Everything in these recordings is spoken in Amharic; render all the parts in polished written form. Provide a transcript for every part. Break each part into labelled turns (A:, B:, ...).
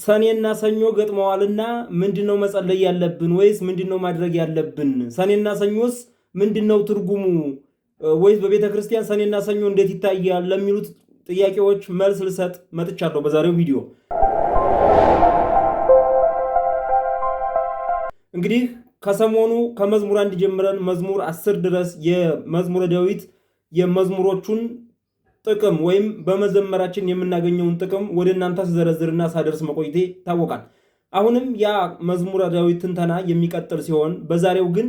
A: ሰኔና ሰኞ ገጥመዋልና ምንድነው መጸለይ ያለብን ወይስ ምንድነው ማድረግ ያለብን? ሰኔና ሰኞስ ምንድነው ትርጉሙ? ወይስ በቤተክርስቲያን ሰኔና ሰኞ እንዴት ይታያል ለሚሉት ጥያቄዎች መልስ ልሰጥ መጥቻለሁ በዛሬው ቪዲዮ። እንግዲህ ከሰሞኑ ከመዝሙር 1 ጀምረን መዝሙር 10 ድረስ የመዝሙረ ዳዊት የመዝሙሮቹን ጥቅም ወይም በመዘመራችን የምናገኘውን ጥቅም ወደ እናንተ ስዘረዝርና ሳደርስ መቆየቴ ታወቃል። አሁንም ያ መዝሙረ ዳዊት ትንተና የሚቀጥል ሲሆን በዛሬው ግን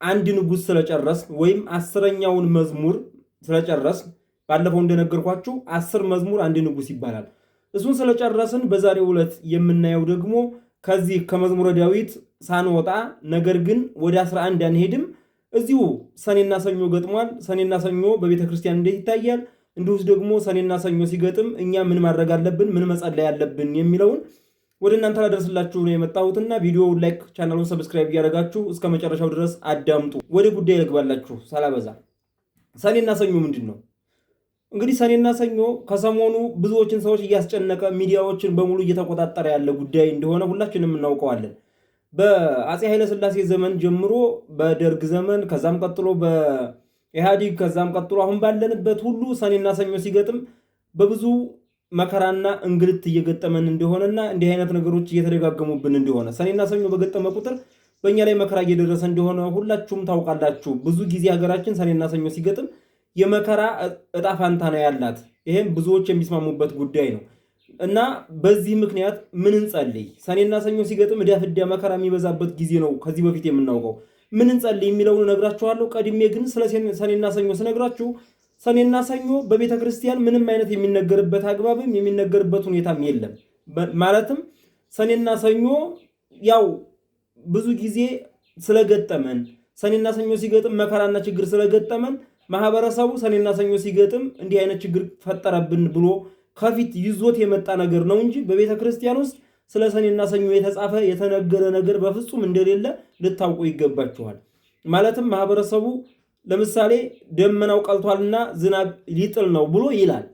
A: አንድ ንጉሥ ስለጨረስ ወይም 10ኛውን መዝሙር ስለጨረስ ባለፈው እንደነገርኳችሁ 10 መዝሙር አንድ ንጉሥ ይባላል። እሱን ስለጨረስን በዛሬው ዕለት የምናየው ደግሞ ከዚህ ከመዝሙረ ዳዊት ሳንወጣ ነገር ግን ወደ 11 አንሄድም። እዚሁ ሰኔና ሰኞ ገጥሟል። ሰኔና ሰኞ በቤተክርስቲያን እንዴት ይታያል፣ እንዲሁስ ደግሞ ሰኔና ሰኞ ሲገጥም እኛ ምን ማድረግ አለብን፣ ምን መጸለይ አለብን የሚለውን ወደ እናንተ ላደርስላችሁ ነው የመጣሁትና ቪዲዮውን ላይክ፣ ቻናሉን ሰብስክራይብ እያደረጋችሁ እስከ መጨረሻው ድረስ አዳምጡ። ወደ ጉዳይ ልግባላችሁ ሳላበዛ። ሰኔና ሰኞ ምንድን ነው? እንግዲህ ሰኔና ሰኞ ከሰሞኑ ብዙዎችን ሰዎች እያስጨነቀ ሚዲያዎችን በሙሉ እየተቆጣጠረ ያለ ጉዳይ እንደሆነ ሁላችንም እናውቀዋለን። በአፄ ኃይለ ሥላሴ ዘመን ጀምሮ በደርግ ዘመን ከዛም ቀጥሎ በኢህአዴግ ከዛም ቀጥሎ አሁን ባለንበት ሁሉ ሰኔና ሰኞ ሲገጥም በብዙ መከራና እንግልት እየገጠመን እንደሆነና እንዲህ አይነት ነገሮች እየተደጋገሙብን እንደሆነ ሰኔና ሰኞ በገጠመ ቁጥር በእኛ ላይ መከራ እየደረሰ እንደሆነ ሁላችሁም ታውቃላችሁ። ብዙ ጊዜ ሀገራችን ሰኔና ሰኞ ሲገጥም የመከራ እጣ ፋንታ ነው ያላት። ይሄም ብዙዎች የሚስማሙበት ጉዳይ ነው እና በዚህ ምክንያት ምን እንጸልይ? ሰኔና ሰኞ ሲገጥም እዳፍዳ መከራ የሚበዛበት ጊዜ ነው ከዚህ በፊት የምናውቀው። ምን እንጸልይ የሚለውን እነግራችኋለሁ። ቀድሜ ግን ስለ ሰኔና ሰኞ ስነግራችሁ ሰኔና ሰኞ በቤተ ክርስቲያን ምንም አይነት የሚነገርበት አግባብም የሚነገርበት ሁኔታም የለም። ማለትም ሰኔና ሰኞ ያው ብዙ ጊዜ ስለገጠመን ሰኔና ሰኞ ሲገጥም መከራና ችግር ስለገጠመን ማህበረሰቡ ሰኔና ሰኞ ሲገጥም እንዲህ አይነት ችግር ፈጠረብን ብሎ ከፊት ይዞት የመጣ ነገር ነው እንጂ በቤተ ክርስቲያን ውስጥ ስለ ሰኔና ሰኞ የተጻፈ የተነገረ ነገር በፍጹም እንደሌለ ልታውቁ ይገባችኋል። ማለትም ማህበረሰቡ ለምሳሌ ደመናው ቀልቷልና ዝናብ ሊጥል ነው ብሎ ይላል።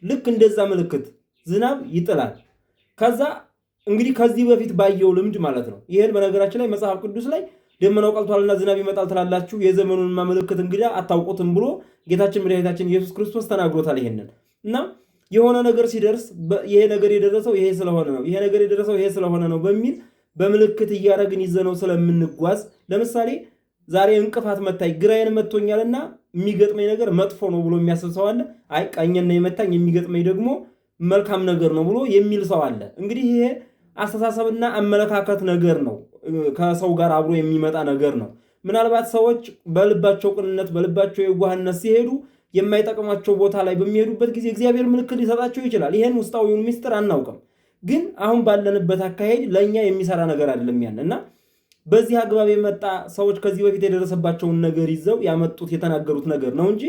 A: ልክ እንደዛ ምልክት ዝናብ ይጥላል። ከዛ እንግዲህ ከዚህ በፊት ባየው ልምድ ማለት ነው። ይሄን በነገራችን ላይ መጽሐፍ ቅዱስ ላይ ደመናው ቀልቷልና ዝናብ ይመጣል ትላላችሁ የዘመኑን ምልክት እንግዲህ አታውቁትም ብሎ ጌታችን መድኃኒታችን ኢየሱስ ክርስቶስ ተናግሮታል። ይሄንን እና የሆነ ነገር ሲደርስ ይሄ ነገር የደረሰው ይሄ ስለሆነ ነው፣ ይሄ ነገር የደረሰው ይሄ ስለሆነ ነው በሚል በምልክት እያደረግን ይዘነው ስለምንጓዝ ለምሳሌ ዛሬ እንቅፋት መታኝ ግራዬን መጥቶኛልና የሚገጥመኝ ነገር መጥፎ ነው ብሎ የሚያስብ ሰው አለ። አይ ቀኝና የመታኝ የሚገጥመኝ ደግሞ መልካም ነገር ነው ብሎ የሚል ሰው አለ። እንግዲህ ይሄ አስተሳሰብና አመለካከት ነገር ነው፣ ከሰው ጋር አብሮ የሚመጣ ነገር ነው። ምናልባት ሰዎች በልባቸው ቅንነት በልባቸው የዋህነት ሲሄዱ የማይጠቅማቸው ቦታ ላይ በሚሄዱበት ጊዜ እግዚአብሔር ምልክት ሊሰጣቸው ይችላል። ይሄን ውስጣዊውን ምስጢር አናውቅም። ግን አሁን ባለንበት አካሄድ ለእኛ የሚሰራ ነገር አይደለም ያን እና በዚህ አግባብ የመጣ ሰዎች ከዚህ በፊት የደረሰባቸውን ነገር ይዘው ያመጡት የተናገሩት ነገር ነው እንጂ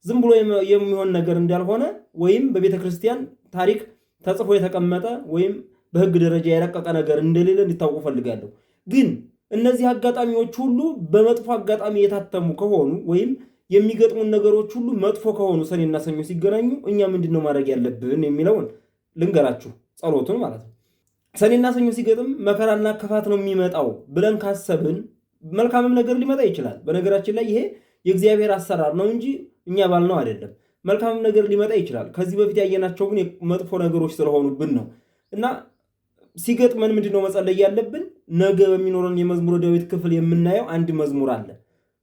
A: ዝም ብሎ የሚሆን ነገር እንዳልሆነ ወይም በቤተ ክርስቲያን ታሪክ ተጽፎ የተቀመጠ ወይም በሕግ ደረጃ የረቀቀ ነገር እንደሌለ እንዲታውቁ ፈልጋለሁ። ግን እነዚህ አጋጣሚዎች ሁሉ በመጥፎ አጋጣሚ የታተሙ ከሆኑ ወይም የሚገጥሙን ነገሮች ሁሉ መጥፎ ከሆኑ ሰኔና ሰኞ ሲገናኙ እኛ ምንድነው ማድረግ ያለብን የሚለውን ልንገራችሁ፣ ጸሎቱን ማለት ነው። ሰኔና ሰኞ ሲገጥም መከራና ክፋት ነው የሚመጣው ብለን ካሰብን መልካምም ነገር ሊመጣ ይችላል። በነገራችን ላይ ይሄ የእግዚአብሔር አሰራር ነው እንጂ እኛ ባልነው አይደለም። መልካምም ነገር ሊመጣ ይችላል። ከዚህ በፊት ያየናቸው ግን መጥፎ ነገሮች ስለሆኑብን ነው እና ሲገጥመን ምንድነው መጸለይ ያለብን? ነገ በሚኖረን የመዝሙረ ዳዊት ክፍል የምናየው አንድ መዝሙር አለ።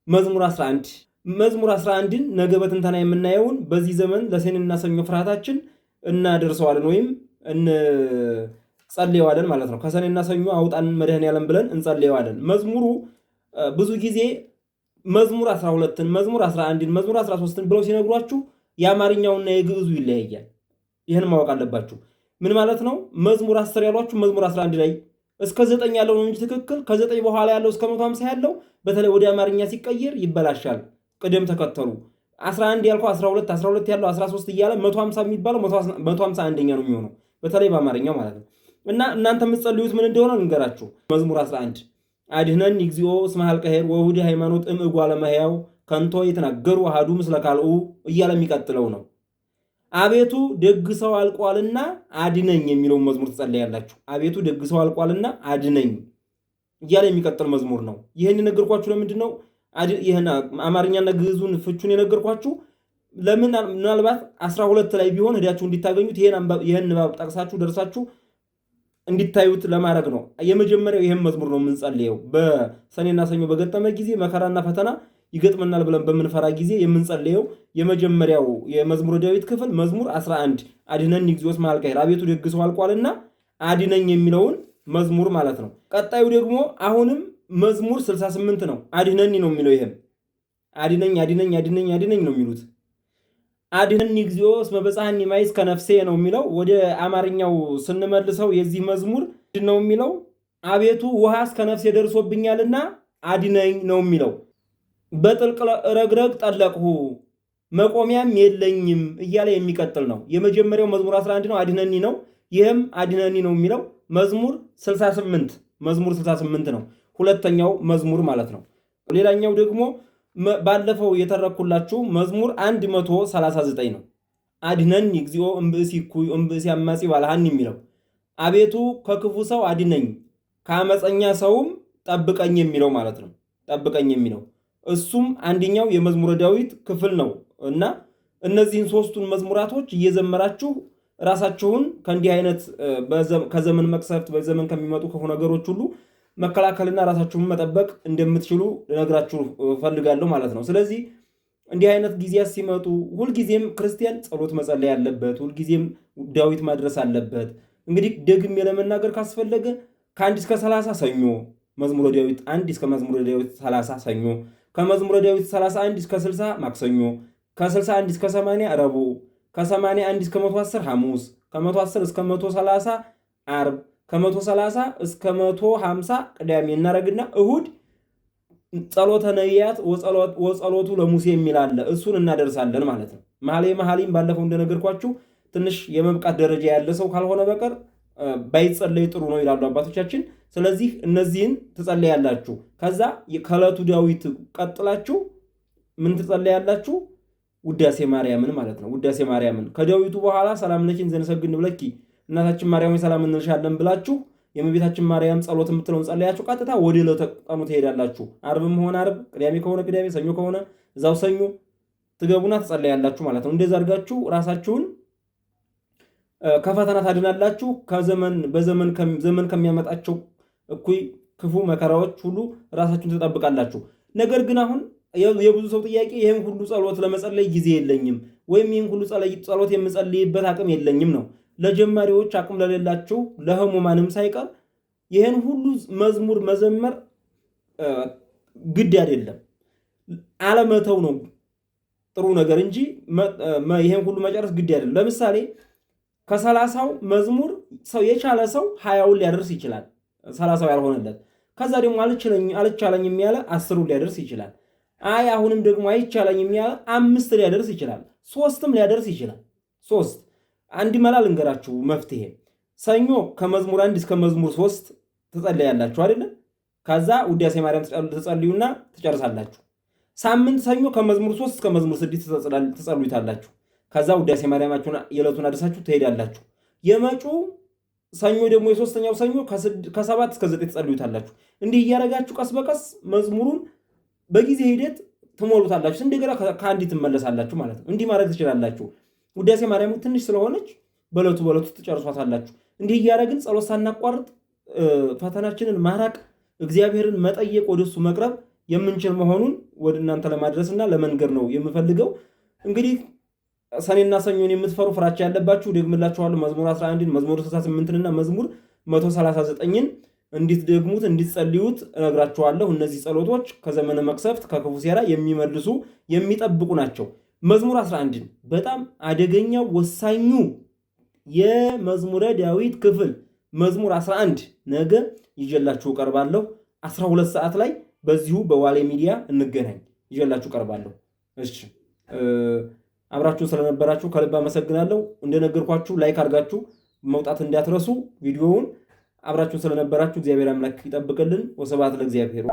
A: መዝሙር 11 መዝሙር 11ን ነገ በትንተና የምናየውን በዚህ ዘመን ለሰኔና ሰኞ ፍርሃታችን እናደርሰዋለን ወይም እንጸልየዋለን ማለት ነው። ከሰኔና ሰኞ አውጣን መድኃኔዓለም ብለን እንጸልየዋለን። መዝሙሩ ብዙ ጊዜ መዝሙር 12ን መዝሙር 11ን መዝሙር 13ን ብለው ሲነግሯችሁ የአማርኛውና የግዕዙ ይለያያል። ይህን ማወቅ አለባችሁ። ምን ማለት ነው? መዝሙር 10 ያሏችሁ መዝሙር 11 ላይ እስከ 9 ያለው ነው እንጂ ትክክል ከ9 በኋላ ያለው እስከ 150 ያለው በተለይ ወደ አማርኛ ሲቀየር ይበላሻል። ቅደም ተከተሉ 11 ያልከው 12 ያለው 13 እያለ 150 የሚባለው 151ኛ ነው የሚሆነው በተለይ በአማርኛው ማለት ነው። እና እናንተ የምትጸልዩት ምን እንደሆነ እንገራችሁ። መዝሙር 11 አድህነን እግዚኦ እስመ ኀልቀሄር ወውድ ሃይማኖት እጓለ መሕያው ከንቶ የተናገሩ አሐዱ ምስለ ካልኡ እያለ የሚቀጥለው ነው። አቤቱ ደግ ሰው አልቋልና አድነኝ የሚለውን መዝሙር ትጸልያላችሁ። አቤቱ ደግ ሰው አልቋልና አድነኝ እያለ የሚቀጥል መዝሙር ነው። ይህን የነገርኳችሁ ለምንድን ነው? ይህን አማርኛና ግዕዙን ፍቹን የነገርኳችሁ ለምን ምናልባት 12 ላይ ቢሆን ሄዳችሁ እንዲታገኙት ይህን ንባብ ጠቅሳችሁ ደርሳችሁ እንዲታዩት ለማድረግ ነው። የመጀመሪያው ይህን መዝሙር ነው የምንጸልየው። በሰኔና ሰኞ በገጠመ ጊዜ መከራና ፈተና ይገጥመናል ብለን በምንፈራ ጊዜ የምንጸልየው የመጀመሪያው የመዝሙረ ዳዊት ክፍል መዝሙር 11 አድነኒ እግዚኦስ መኃልየ አቤቱ ደግ ሰው አልቋልና አድነኝ የሚለውን መዝሙር ማለት ነው። ቀጣዩ ደግሞ አሁንም መዝሙር 68 ነው። አድነኒ ነው የሚለው። ይሄም አድነኝ አድነኝ አድነኝ አድነኝ ነው የሚሉት። አድነኒ እግዚኦስ መበጻሕኒ ማይስ ከነፍሴ ነው የሚለው። ወደ አማርኛው ስንመልሰው የዚህ መዝሙር ነው የሚለው አቤቱ ውሃ እስከ ነፍሴ ደርሶብኛልና አድነኝ ነው የሚለው። በጥልቅ ረግረግ ጠለቅሁ መቆሚያም የለኝም እያለ የሚቀጥል ነው። የመጀመሪያው መዝሙር 11 ነው፣ አድነኒ ነው። ይህም አድነኒ ነው የሚለው መዝሙር 68 ነው። ሁለተኛው መዝሙር ማለት ነው። ሌላኛው ደግሞ ባለፈው የተረኩላችሁ መዝሙር 139 ነው። አድነኒ እግዚኦ እምብእሲ እኩይ እምብእሲ አማጺ ባልሃኒ የሚለው አቤቱ ከክፉ ሰው አድነኝ ከአመፀኛ ሰውም ጠብቀኝ የሚለው ማለት ነው። ጠብቀኝ የሚለው እሱም አንደኛው የመዝሙረ ዳዊት ክፍል ነው እና እነዚህን ሶስቱን መዝሙራቶች እየዘመራችሁ ራሳችሁን ከእንዲህ አይነት ከዘመን መቅሰፍት በዘመን ከሚመጡ ክፉ ነገሮች ሁሉ መከላከልና ራሳችሁን መጠበቅ እንደምትችሉ ልነግራችሁ ፈልጋለሁ ማለት ነው። ስለዚህ እንዲህ አይነት ጊዜያት ሲመጡ ሁልጊዜም ክርስቲያን ጸሎት መጸለይ አለበት። ሁልጊዜም ዳዊት ማድረስ አለበት። እንግዲህ ደግሜ ለመናገር ካስፈለገ ከ1 እስከ 30 ሰኞ መዝሙረ ዳዊት 1 እስከ መዝሙረ ዳዊት 30 ሰኞ፣ ከመዝሙረ ዳዊት 31 እስከ 60 ማክሰኞ፣ ከ61 እስከ 80 ረቡዕ፣ ከ81 እስከ 110 ሐሙስ፣ ከ110 እስከ 130 ዓርብ፣ ከ130 እስከ 150 ቅዳሜ እናረግና እሁድ ጸሎተ ነቢያት ወጸሎቱ ለሙሴ የሚላለ እሱን እናደርሳለን ማለት ነው። መኃልየ ባለፈው እንደነገርኳችሁ ትንሽ የመብቃት ደረጃ ያለ ሰው ካልሆነ በቀር ባይጸለይ ጥሩ ነው ይላሉ አባቶቻችን። ስለዚህ እነዚህን ትጸለያላችሁ። ከዛ ከዕለቱ ዳዊት ቀጥላችሁ ምን ትጸለያላችሁ? ውዳሴ ማርያምን ማለት ነው። ውዳሴ ማርያምን ከዳዊቱ በኋላ ሰላም ለኪ ዘንሰግድ ብለኪ እናታችን ማርያም ሰላም እንልሻለን ብላችሁ የእመቤታችን ማርያም ጸሎት የምትለውን ጸለያችሁ ቀጥታ ወደ ዕለተ ቀኑ ትሄዳላችሁ። ዓርብም ሆነ ዓርብ፣ ቅዳሜ ከሆነ ቅዳሜ፣ ሰኞ ከሆነ እዛው ሰኞ ትገቡና ትጸለያላችሁ ማለት ነው። እንደዛ አድርጋችሁ ራሳችሁን ከፈተና ታድናላችሁ። ዘመን ከሚያመጣቸው እኩይ ክፉ መከራዎች ሁሉ ራሳችሁን ትጠብቃላችሁ። ነገር ግን አሁን የብዙ ሰው ጥያቄ ይህን ሁሉ ጸሎት ለመጸለይ ጊዜ የለኝም ወይም ይህን ሁሉ ጸሎት የምጸልይበት አቅም የለኝም ነው። ለጀማሪዎች አቅም ለሌላቸው ለህሙማንም ሳይቀር ይህን ሁሉ መዝሙር መዘመር ግድ አይደለም። አለመተው ነው ጥሩ ነገር እንጂ ይህን ሁሉ መጨረስ ግድ አይደለም። ለምሳሌ ከ30ው መዝሙር ሰው የቻለ ሰው 20ውን ሊያደርስ ይችላል፣ 30ው ያልሆነለት። ከዛ ደግሞ አልቻለኝም ያለ 10ውን ሊያደርስ ይችላል። አይ አሁንም ደግሞ አይቻለኝም ያለ 5 ሊያደርስ ይችላል፣ 3ም ሊያደርስ ይችላል። 3 አንድ መላ ልንገራችሁ መፍትሄ። ሰኞ ከመዝሙር 1 እስከ መዝሙር 3 ትጸልያላችሁ አይደለ? ከዛ ውዳሴ ማርያም ትጸልዩና ትጨርሳላችሁ። ሳምንት ሰኞ ከመዝሙር 3 እስከ መዝሙር 6 ትጸልዩታላችሁ። ከዛ ውዳሴ ማርያማችሁን የዕለቱን አድርሳችሁ ትሄዳላችሁ። የመጪው ሰኞ ደግሞ የሶስተኛው ሰኞ ከ7 እስከ 9 ትጸልዩታላችሁ። እንዲህ እያደረጋችሁ ቀስ በቀስ መዝሙሩን በጊዜ ሂደት ትሞሉታላችሁ። እንደገና ከአንዲ ትመለሳላችሁ ማለት ነው። እንዲህ ማድረግ ትችላላችሁ። ውዳሴ ማርያም ትንሽ ስለሆነች በዕለቱ ትጨርሷታላችሁ። እንዲህ እያደረግን ጸሎት ሳናቋርጥ ፈተናችንን ማራቅ፣ እግዚአብሔርን መጠየቅ፣ ወደሱ መቅረብ የምንችል መሆኑን ወደ እናንተ ለማድረስና ለመንገር ነው የምፈልገው። እንግዲህ ሰኔና ሰኞን የምትፈሩ ፍራቻ ያለባችሁ ደግምላችኋለሁ። መዝሙር 11ን፣ መዝሙር 68ንና መዝሙር 139ን እንድትደግሙት እንድትጸልዩት እነግራችኋለሁ። እነዚህ ጸሎቶች ከዘመነ መቅሰፍት ከክፉ ሴራ የሚመልሱ የሚጠብቁ ናቸው። መዝሙር 11ን በጣም አደገኛው ወሳኙ የመዝሙረ ዳዊት ክፍል መዝሙር 11 ነገ ይዤላችሁ ቀርባለሁ። 12 ሰዓት ላይ በዚሁ በዋሌ ሚዲያ እንገናኝ። ይዤላችሁ ቀርባለሁ። እሺ አብራችሁ ስለነበራችሁ ከልብ አመሰግናለሁ። እንደነገርኳችሁ ላይክ አድርጋችሁ መውጣት እንዳትረሱ ቪዲዮውን። አብራችሁ ስለነበራችሁ እግዚአብሔር አምላክ ይጠብቅልን። ወስብሐት ለእግዚአብሔር።